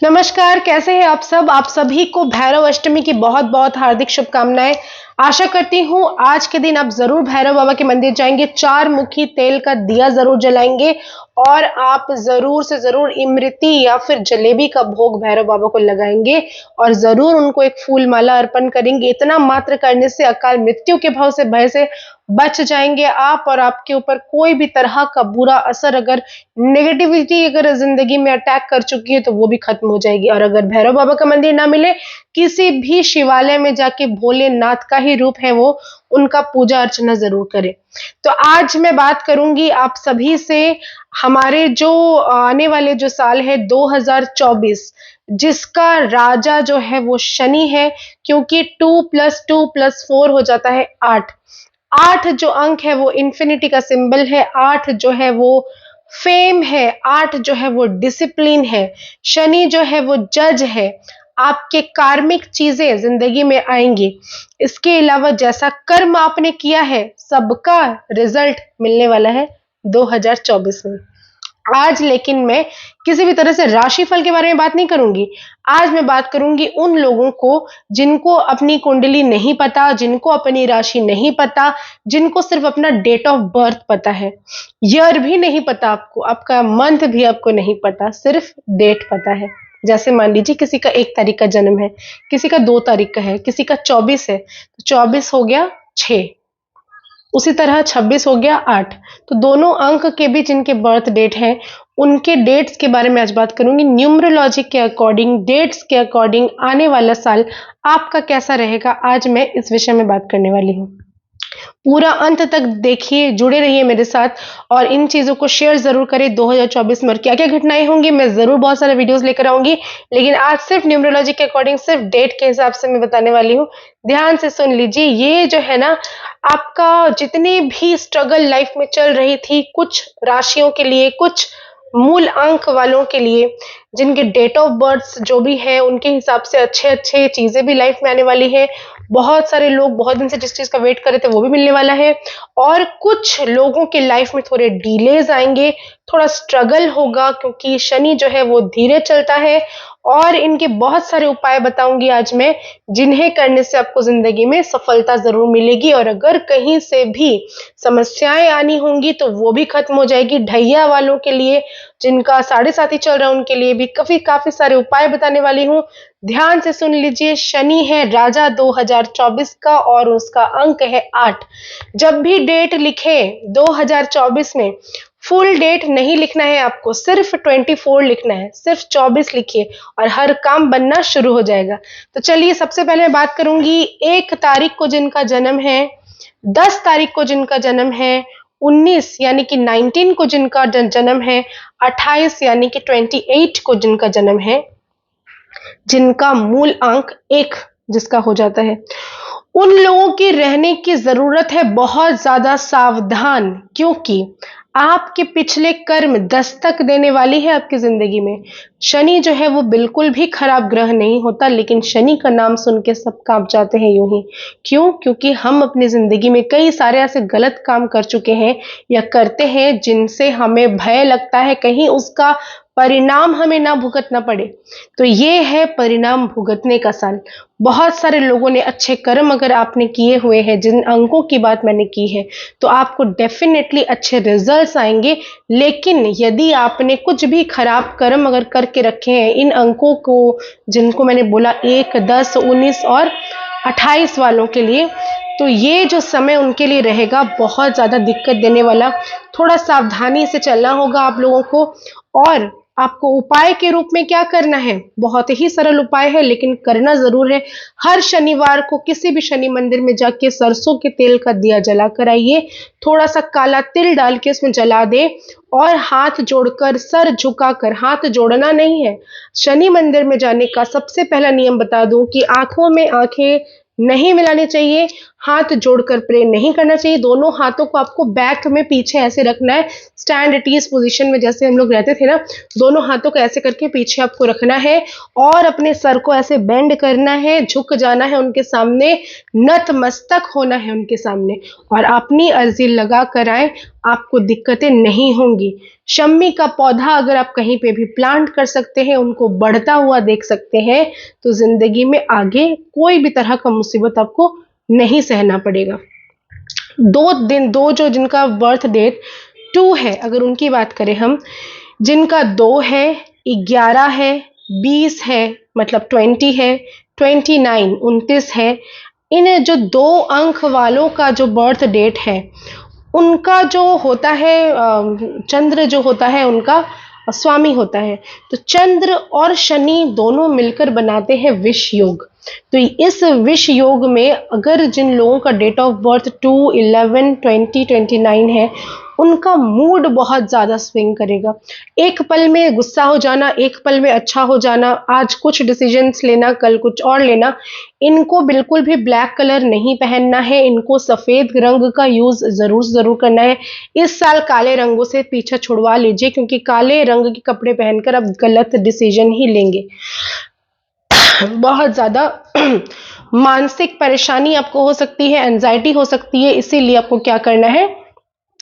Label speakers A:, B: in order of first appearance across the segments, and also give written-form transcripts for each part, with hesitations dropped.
A: नमस्कार, कैसे हैं आप सब? आप सभी को भैरव अष्टमी की बहुत-बहुत हार्दिक शुभकामनाएँ। आशा करती हूँ आज के दिन आप ज़रूर भैरव बाबा के मंदिर जाएँगे, 4 मुखी तेल का दिया ज़रूर जलाएँगे और आप ज़रूर से ज़रूर इमरती या फिर जलेबी का भोग भैरव बाबा को लगाएँगे और ज़रूर उनको एक फूल माला अर्पण करेंगे। इतना मात्र करने से अकाल मृत्यु के भय से बच जाएँगे आप और आपके ऊपर कोई भी तरह का बुरा असर अगर नेगेटिविटी अगर ज़िंदगी में अटैक कर चुकी है तो वो भी खत्म हो जाएगी। और अगर भैरव बाबा का मंदिर ना मिले, किसी भी शिवालय में जाके भोलेनाथ का ही रूप है वो, उनका पूजा अर्चना ज़रूर करें। तो आज मैं बात करूँगी आप सभी से हमारे जो आने वाले जो साल है 2024 जिसका राजा जो है वो शनि है, क्योंकि 2 + 2 + 4 हो जाता है 8। 8 जो अंक है वो इंफिनिटी का सिंबल है, 8 जो है वो फेम है, 8 जो है वो डिसिप्लिन है, शनि जो है वो जज है, आपके कार्मिक चीजें जिंदगी में आएंगी। इसके अलावा जैसा कर्म आपने किया है सबका रिजल्ट मिलने वाला है 2024 में। आज लेकिन मैं किसी भी तरह से राशिफल के बारे में बात नहीं करूंगी। आज मैं बात करूंगी उन लोगों को जिनको अपनी कुंडली नहीं पता, जिनको अपनी राशि नहीं पता, जिनको सिर्फ अपना डेट ऑफ बर्थ पता है, ईयर भी नहीं पता आपको, आपका मंथ भी आपको नहीं पता, सिर्फ डेट पता है। जैसे मान लीजिए किसी का 1 तारीख का जन्म है, किसी का 2 तारीख का है, किसी का 24 है, तो 24 हो गया 6, उसी तरह 26 हो गया 8। तो दोनों अंक के बीच इनके बर्थ डेट हैं, उनके डेट्स के बारे में आज बात करूंगी। न्यूमरोलॉजी के अकॉर्डिंग, डेट्स के अकॉर्डिंग आने वाला साल आपका कैसा रहेगा, आज मैं इस विषय में बात करने वाली हूँ। पूरा अंत तक देखिए, जुड़े रहिए मेरे साथ और इन चीजों को शेयर जरूर करें। 2024 में और क्या क्या घटनाएं होंगी मैं जरूर बहुत सारे वीडियोस लेकर आऊंगी, लेकिन आज सिर्फ न्यूमरोलॉजी के अकॉर्डिंग, सिर्फ डेट के हिसाब से मैं बताने वाली हूँ। ध्यान से सुन लीजिए। ये जो है ना, आपका जितनी भी स्ट्रगल लाइफ में चल रही थी, कुछ राशियों के लिए, कुछ मूल अंक वालों के लिए, जिनके डेट ऑफ बर्थ जो भी है उनके हिसाब से अच्छे अच्छे चीजें भी लाइफ में आने वाली है। बहुत सारे लोग बहुत दिन से जिस चीज का वेट कर रहे थे वो भी मिलने वाला है, और कुछ लोगों के लाइफ में थोड़े डिलेज आएंगे, थोड़ा स्ट्रगल होगा क्योंकि शनि जो है वो धीरे चलता है। और इनके बहुत सारे उपाय बताऊंगी आज मैं, जिन्हें करने से आपको जिंदगी में सफलता जरूर मिलेगी और अगर कहीं से भी समस्याएं आनी होंगी तो वो भी खत्म हो जाएगी। ढैया वालों के लिए, जिनका 7.5 चल रहा है, उनके लिए भी काफी सारे उपाय बताने वाली हूँ। ध्यान से सुन लीजिए। शनि है राजा 2024 का और उसका अंक है 8। जब भी डेट लिखे 2024 में, फुल डेट नहीं लिखना है आपको, सिर्फ 24 लिखना है, सिर्फ 24 लिखिए और हर काम बनना शुरू हो जाएगा। तो चलिए, सबसे पहले मैं बात करूंगी 1 तारीख को जिनका जन्म है, 10 तारीख को जिनका जन्म है, 19 यानी कि 19 को जिनका जन्म है, 28 यानी कि 28 को जिनका जन्म है, जिनका मूल अंक 1 जिसका हो जाता है, उन लोगों की रहने की जरूरत है बहुत ज्यादा सावधान, क्योंकि आपके पिछले कर्म दस्तक देने वाली है आपकी जिंदगी में। शनि जो है वो बिल्कुल भी खराब ग्रह नहीं होता, लेकिन शनि का नाम सुन के सब कांप जाते हैं यूं ही। क्यों? क्योंकि हम अपनी जिंदगी में कई सारे ऐसे गलत काम कर चुके हैं या करते हैं जिनसे हमें भय लगता है कहीं उसका परिणाम हमें ना भुगतना पड़े। तो ये है परिणाम भुगतने का साल। बहुत सारे लोगों ने अच्छे कर्म अगर आपने किए हुए हैं, जिन अंकों की बात मैंने की है, तो आपको डेफिनेटली अच्छे रिजल्ट्स आएंगे। लेकिन यदि आपने कुछ भी खराब कर्म अगर करके रखे हैं, इन अंकों को जिनको मैंने बोला 1, 10, 19 और 28 वालों के लिए, तो ये जो समय उनके लिए रहेगा बहुत ज्यादा दिक्कत देने वाला। थोड़ा सावधानी से चलना होगा आप लोगों को। और आपको उपाय के रूप में क्या करना है, बहुत ही सरल उपाय है लेकिन करना जरूर है। हर शनिवार को किसी भी शनि मंदिर में जाके सरसों के तेल का दिया जला कर आइए, थोड़ा सा काला तिल डाल के उसमें जला दे और हाथ जोड़कर, सर झुकाकर, हाथ जोड़ना नहीं है। शनि मंदिर में जाने का सबसे पहला नियम बता दूं कि आंखों में आंखें नहीं मिलानी चाहिए, हाथ जोड़कर प्रे नहीं करना चाहिए। दोनों हाथों को आपको बैक में पीछे ऐसे रखना है, स्टैंड एट ईज पोजीशन में जैसे हम लोग रहते थे ना, दोनों हाथों को ऐसे करके पीछे आपको रखना है और अपने सर को ऐसे बेंड करना है, झुक जाना है उनके सामने, नतमस्तक होना है उनके सामने और अपनी अर्जी लगा कर आए, आपको दिक्कतें नहीं होंगी। शम्मी का पौधा अगर आप कहीं पे भी प्लांट कर सकते हैं, उनको बढ़ता हुआ देख सकते हैं, तो जिंदगी में आगे कोई भी तरह का मुसीबत आपको नहीं सहना पड़ेगा। दो जो जिनका बर्थ डेट 2 है, अगर उनकी बात करें हम, जिनका 2 है, 11 है, 20 है, मतलब 20 है, 29 29 है, इन जो 2 अंक वालों का जो बर्थ डेट है, उनका जो होता है चंद्र जो होता है उनका स्वामी होता है। तो चंद्र और शनि दोनों मिलकर बनाते हैं विष योग। तो इस विष योग में अगर जिन लोगों का डेट ऑफ बर्थ 2, 11, 20, 29 है, उनका मूड बहुत ज़्यादा स्विंग करेगा। एक पल में गुस्सा हो जाना, एक पल में अच्छा हो जाना, आज कुछ डिसीजंस लेना, कल कुछ और लेना। इनको बिल्कुल भी ब्लैक कलर नहीं पहनना है, इनको सफ़ेद रंग का यूज़ ज़रूर करना है। इस साल काले रंगों से पीछा छुड़वा लीजिए, क्योंकि काले रंग के कपड़े पहनकर आप गलत डिसीजन ही लेंगे। बहुत ज़्यादा मानसिक परेशानी आपको हो सकती है, एंजाइटी हो सकती है, इसीलिए आपको क्या करना है,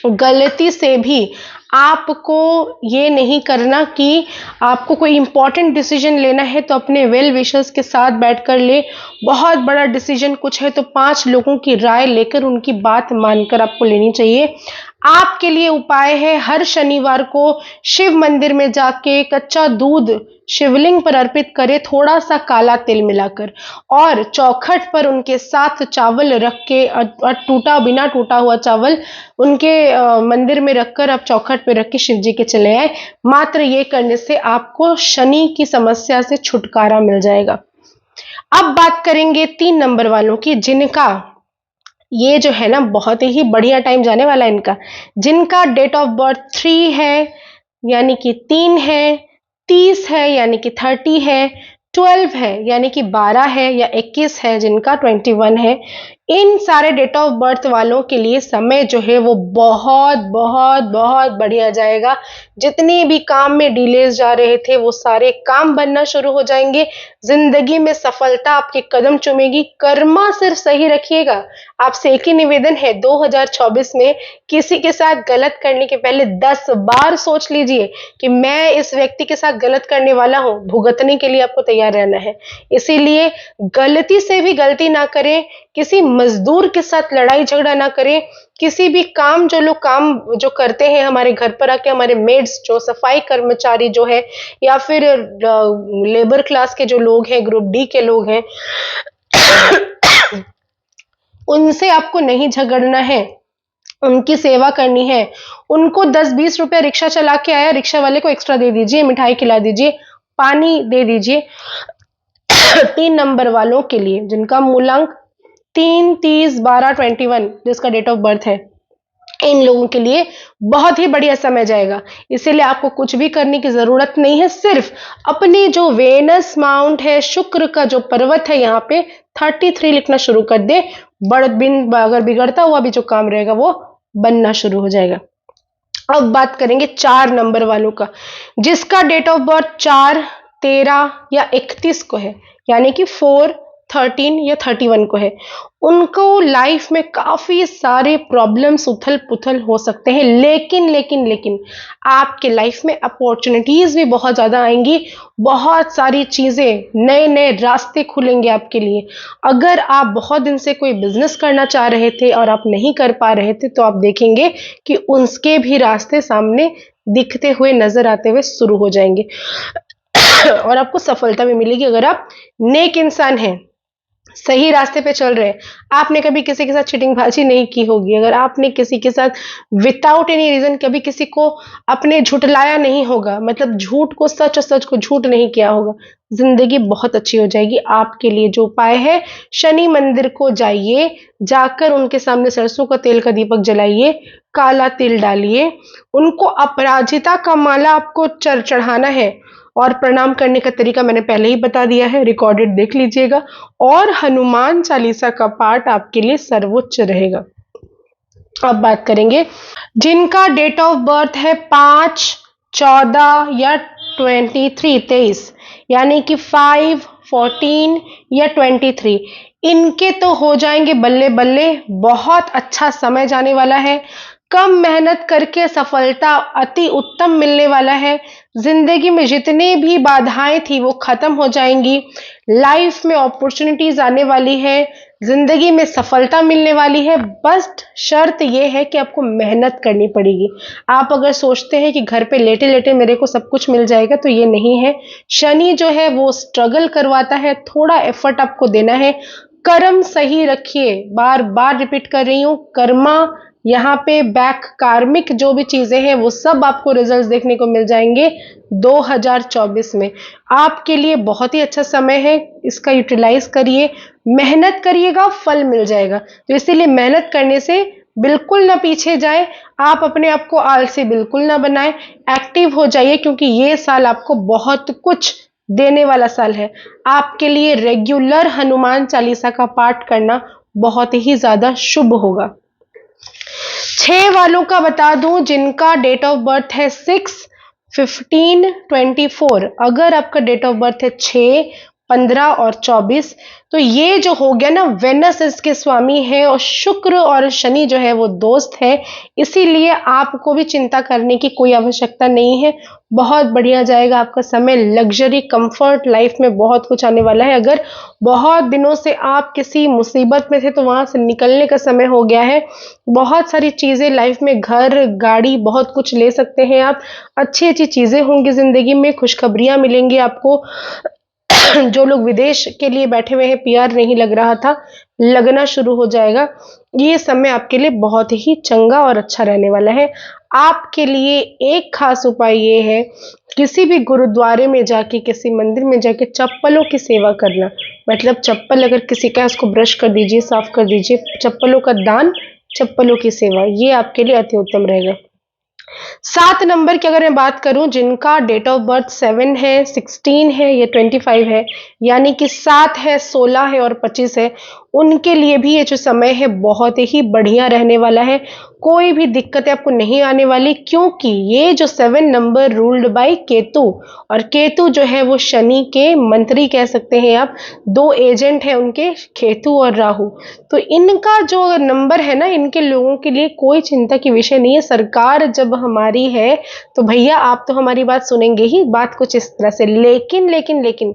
A: गलती से भी आपको ये नहीं करना कि आपको कोई इंपॉर्टेंट डिसीजन लेना है तो अपने वेल विशर्स के साथ बैठकर ले। बहुत बड़ा डिसीजन कुछ है तो 5 लोगों की राय लेकर उनकी बात मानकर आपको लेनी चाहिए। आपके लिए उपाय है, हर शनिवार को शिव मंदिर में जाके कच्चा दूध शिवलिंग पर अर्पित करें, थोड़ा सा काला तिल मिलाकर, और चौखट पर उनके साथ चावल रख के, बिना टूटा हुआ चावल उनके मंदिर में रखकर आप चौखट पे रख के शिव जी के चले आए। मात्र ये करने से आपको शनि की समस्या से छुटकारा मिल जाएगा। अब बात करेंगे 3 नंबर वालों की, जिनका ये जो है ना बहुत ही बढ़िया टाइम जाने वाला है इनका। जिनका डेट ऑफ बर्थ 3 है यानी कि 3 है, 30 है यानी कि 30 है, 12 है यानी कि 12 है, या 21 है जिनका 21 है, इन सारे डेट ऑफ बर्थ वालों के लिए समय जो है वो बहुत बहुत बहुत बढ़िया जाएगा। जितनी भी काम में डिलेज जा रहे थे वो सारे काम बनना शुरू हो जाएंगे। जिंदगी में सफलता आपके कदम चूमेगी। कर्मा सिर्फ सही रखिएगा। आपसे एक ही निवेदन है, 2024 में किसी के साथ गलत करने के पहले 10 बार सोच लीजिए कि मैं इस व्यक्ति के साथ गलत करने वाला हूं। भुगतने के लिए आपको तैयार रहना है। इसीलिए गलती से भी गलती ना करें, किसी मजदूर के साथ लड़ाई झगड़ा ना करें, किसी भी काम जो करते हैं हमारे घर पर आके, हमारे मेड्स जो सफाई कर्मचारी जो है, या फिर लेबर क्लास के जो लोग हैं, ग्रुप डी के लोग हैं, उनसे आपको नहीं झगड़ना है, उनकी सेवा करनी है। उनको 10-20 रुपए रिक्शा चला के आया, रिक्शा वाले को एक्स्ट्रा दे दीजिए, मिठाई खिला दीजिए, पानी दे दीजिए। 3 नंबर वालों के लिए जिनका मूलांक 3, 30, 12, 21 जिसका डेट ऑफ बर्थ है, इन लोगों के लिए बहुत ही बढ़िया समय जाएगा। इसीलिए आपको कुछ भी करने की जरूरत नहीं है, सिर्फ अपनी जो वेनस माउंट है, शुक्र का जो पर्वत है, यहाँ पे 33 लिखना शुरू कर दे। अगर बिगड़ता हुआ भी जो काम रहेगा वो बनना शुरू हो जाएगा। अब बात करेंगे 4 नंबर वालों का, जिसका डेट ऑफ बर्थ 4, 13 या 31 को है, यानी कि 4, 13 या 31 को है। उनको लाइफ में काफी सारे प्रॉब्लम्स उथल पुथल हो सकते हैं, लेकिन आपके लाइफ में अपॉर्चुनिटीज भी बहुत ज्यादा आएंगी। बहुत सारी चीजें, नए नए रास्ते खुलेंगे आपके लिए। अगर आप बहुत दिन से कोई बिजनेस करना चाह रहे थे और आप नहीं कर पा रहे थे, तो आप देखेंगे कि उसके भी रास्ते सामने दिखते हुए, नजर आते हुए शुरू हो जाएंगे और आपको सफलता भी मिलेगी। अगर आप नेक इंसान हैं, सही रास्ते पे चल रहे हैं, आपने कभी किसी के साथ चीटिंगबाजी नहीं की होगी, अगर आपने किसी के साथ विदाउट एनी रीजन कभी किसी को अपने झुठलाया नहीं होगा, मतलब झूठ को सच और सच को झूठ नहीं किया होगा, जिंदगी बहुत अच्छी हो जाएगी। आपके लिए जो उपाय है, शनि मंदिर को जाइए, जाकर उनके सामने सरसों का तेल का दीपक जलाइए, काला तिल डालिए, उनको अपराजिता का माला आपको चढ़ाना है, और प्रणाम करने का तरीका मैंने पहले ही बता दिया है, रिकॉर्डेड देख लीजिएगा। और हनुमान चालीसा का पाठ आपके लिए सर्वोच्च रहेगा। अब बात करेंगे जिनका डेट ऑफ बर्थ है 5, 14 या 23 यानी कि 5, 14 या 23, इनके तो हो जाएंगे बल्ले बल्ले। बहुत अच्छा समय जाने वाला है, कम मेहनत करके सफलता अति उत्तम मिलने वाला है। जिंदगी में जितने भी बाधाएं थी वो खत्म हो जाएंगी। लाइफ में अपॉर्चुनिटीज आने वाली है, जिंदगी में सफलता मिलने वाली है। बस शर्त यह है कि आपको मेहनत करनी पड़ेगी। आप अगर सोचते हैं कि घर पे लेटे लेटे मेरे को सब कुछ मिल जाएगा, तो ये नहीं है। शनि जो है वो स्ट्रगल करवाता है, थोड़ा एफर्ट आपको देना है। कर्म सही रखिए, बार बार रिपीट कर रही हूं, कर्मा यहाँ पे बैक कार्मिक जो भी चीजें हैं वो सब आपको रिजल्ट्स देखने को मिल जाएंगे 2024 में। आपके लिए बहुत ही अच्छा समय है, इसका यूटिलाइज करिए, मेहनत करिएगा, फल मिल जाएगा। तो इसीलिए मेहनत करने से बिल्कुल ना पीछे जाए, आप अपने आप को आलसी बिल्कुल ना बनाए, एक्टिव हो जाइए, क्योंकि ये साल आपको बहुत कुछ देने वाला साल है। आपके लिए रेगुलर हनुमान चालीसा का पाठ करना बहुत ही ज्यादा शुभ होगा। 6 वालों का बता दूं, जिनका डेट ऑफ बर्थ है 6, 15, 24। अगर आपका डेट ऑफ बर्थ है 6, 15 और 24, तो ये जो हो गया ना, वेनस इसके स्वामी है और शुक्र और शनि जो है वो दोस्त है। इसीलिए आपको भी चिंता करने की कोई आवश्यकता नहीं है। बहुत बढ़िया जाएगा आपका समय, लग्जरी कंफर्ट लाइफ में बहुत कुछ आने वाला है। अगर बहुत दिनों से आप किसी मुसीबत में थे तो वहां से निकलने का समय हो गया है। बहुत सारी चीजें लाइफ में, घर, गाड़ी, बहुत कुछ ले सकते हैं आप। अच्छी अच्छी चीजें होंगी जिंदगी में, खुशखबरियां मिलेंगी आपको। जो लोग विदेश के लिए बैठे हुए हैं, पीआर नहीं लग रहा था, लगना शुरू हो जाएगा। ये समय आपके लिए बहुत ही चंगा और अच्छा रहने वाला है। आपके लिए एक खास उपाय ये है, किसी भी गुरुद्वारे में जाके, किसी मंदिर में जाके चप्पलों की सेवा करना। मतलब चप्पल अगर किसी का है उसको ब्रश कर दीजिए, साफ कर दीजिए। चप्पलों का दान, चप्पलों की सेवा, ये आपके लिए अति उत्तम रहेगा। 7 नंबर की अगर मैं बात करूं, जिनका डेट ऑफ बर्थ 7 है, 16 है या 25 है, यानी कि 7 है, 16 है और 25 है, उनके लिए भी ये जो समय है बहुत ही बढ़िया रहने वाला है। कोई भी दिक्कतें आपको नहीं आने वाली, क्योंकि ये जो 7 नंबर रूल्ड बाय केतु, और केतु जो है वो शनि के मंत्री कह सकते हैं आप। 2 एजेंट है उनके, केतु और राहु। तो इनका जो नंबर है ना, इनके लोगों के लिए कोई चिंता की विषय नहीं है। सरकार जब हमारी है तो भैया आप तो हमारी बात सुनेंगे ही। बात कुछ इस तरह से, लेकिन लेकिन लेकिन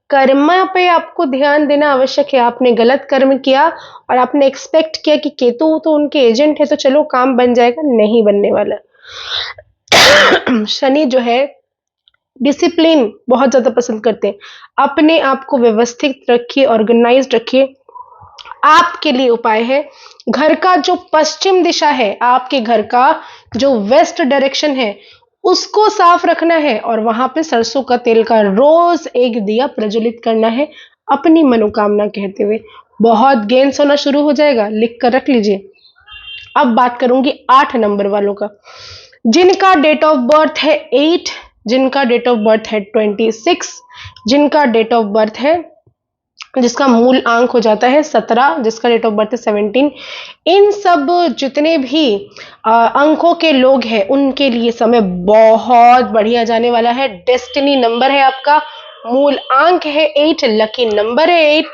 A: कर्म पे आपको ध्यान देना आवश्यक है। आपने गलत कर्म किया और आपने एक्सपेक्ट किया कि केतु तो उनके एजेंट है तो चलो काम बन जाएगा, नहीं बनने वाला। शनि जो है डिसिप्लिन बहुत ज्यादा पसंद करते हैं। अपने आप को व्यवस्थित रखिए, ऑर्गेनाइज्ड रखिए। आपके लिए उपाय है, घर का जो पश्चिम दिशा है, आपके घर का जो वेस्ट डायरेक्शन है, उसको साफ रखना है और वहां पे सरसों का तेल का रोज एक दिया प्रज्वलित करना है, अपनी मनोकामना कहते हुए। बहुत गेंस होना शुरू हो जाएगा, लिख कर रख लीजिए। अब बात करूंगी 8 नंबर वालों का, जिनका डेट ऑफ बर्थ है 8, जिनका डेट ऑफ बर्थ है 26, जिनका डेट ऑफ बर्थ है, जिसका मूल अंक हो जाता है 17, जिसका डेट ऑफ बर्थ है 17। इन सब जितने भी अंकों के लोग हैं उनके लिए समय बहुत बढ़िया जाने वाला है। डेस्टिनी नंबर है आपका, मूल अंक है 8, लकी नंबर है 8,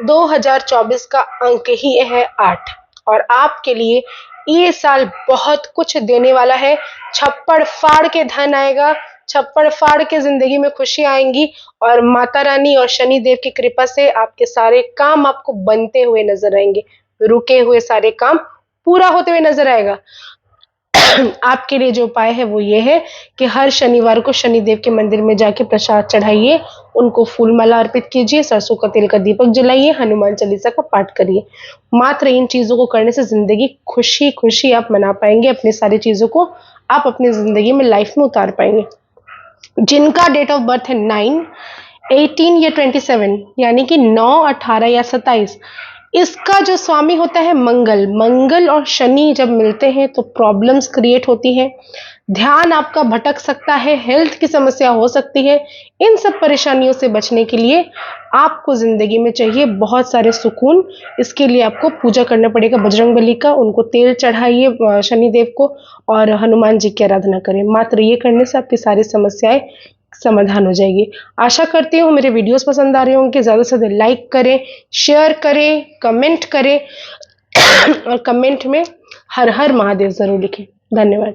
A: 2024 का अंक ही है 8। और आपके लिए ये साल बहुत कुछ देने वाला है। छप्पड़ फाड़ के धन आएगा, छप्पड़ फाड़ के जिंदगी में खुशी आएंगी, और माता रानी और शनि देव की कृपा से आपके सारे काम आपको बनते हुए नजर आएंगे। रुके हुए सारे काम पूरा होते हुए नजर आएगा। आपके लिए जो उपाय है वो ये है कि हर शनिवार को शनि देव के मंदिर में जाके प्रसाद चढ़ाइए, उनको फूल माला अर्पित कीजिए, सरसों का तेल का दीपक जलाइए, हनुमान चालीसा का पाठ करिए। मात्र इन चीजों को करने से जिंदगी खुशी खुशी आप मना पाएंगे, अपनी सारी चीजों को आप अपनी जिंदगी में, लाइफ में उतार पाएंगे। जिनका डेट ऑफ बर्थ है 9, 18 या 27, यानी कि 9, 18 या 27, इसका जो स्वामी होता है मंगल, मंगल और शनि जब मिलते हैं तो प्रॉब्लम्स क्रिएट होती हैं, ध्यान आपका भटक सकता है, हेल्थ की समस्या हो सकती है। इन सब परेशानियों से बचने के लिए आपको जिंदगी में चाहिए बहुत सारे सुकून। इसके लिए आपको पूजा करना पड़ेगा बजरंगबली का, उनको तेल चढ़ाइए शनिदेव को, और हनुमान जी की आराधना करें। मात्र ये करने से आपकी सारी समस्याएं समाधान हो जाएगी। आशा करती हूँ मेरे वीडियोस पसंद आ रहे होंगे। ज़्यादा से ज़्यादा लाइक करें, शेयर करें, कमेंट करें और कमेंट में हर हर महादेव ज़रूर लिखें। धन्यवाद।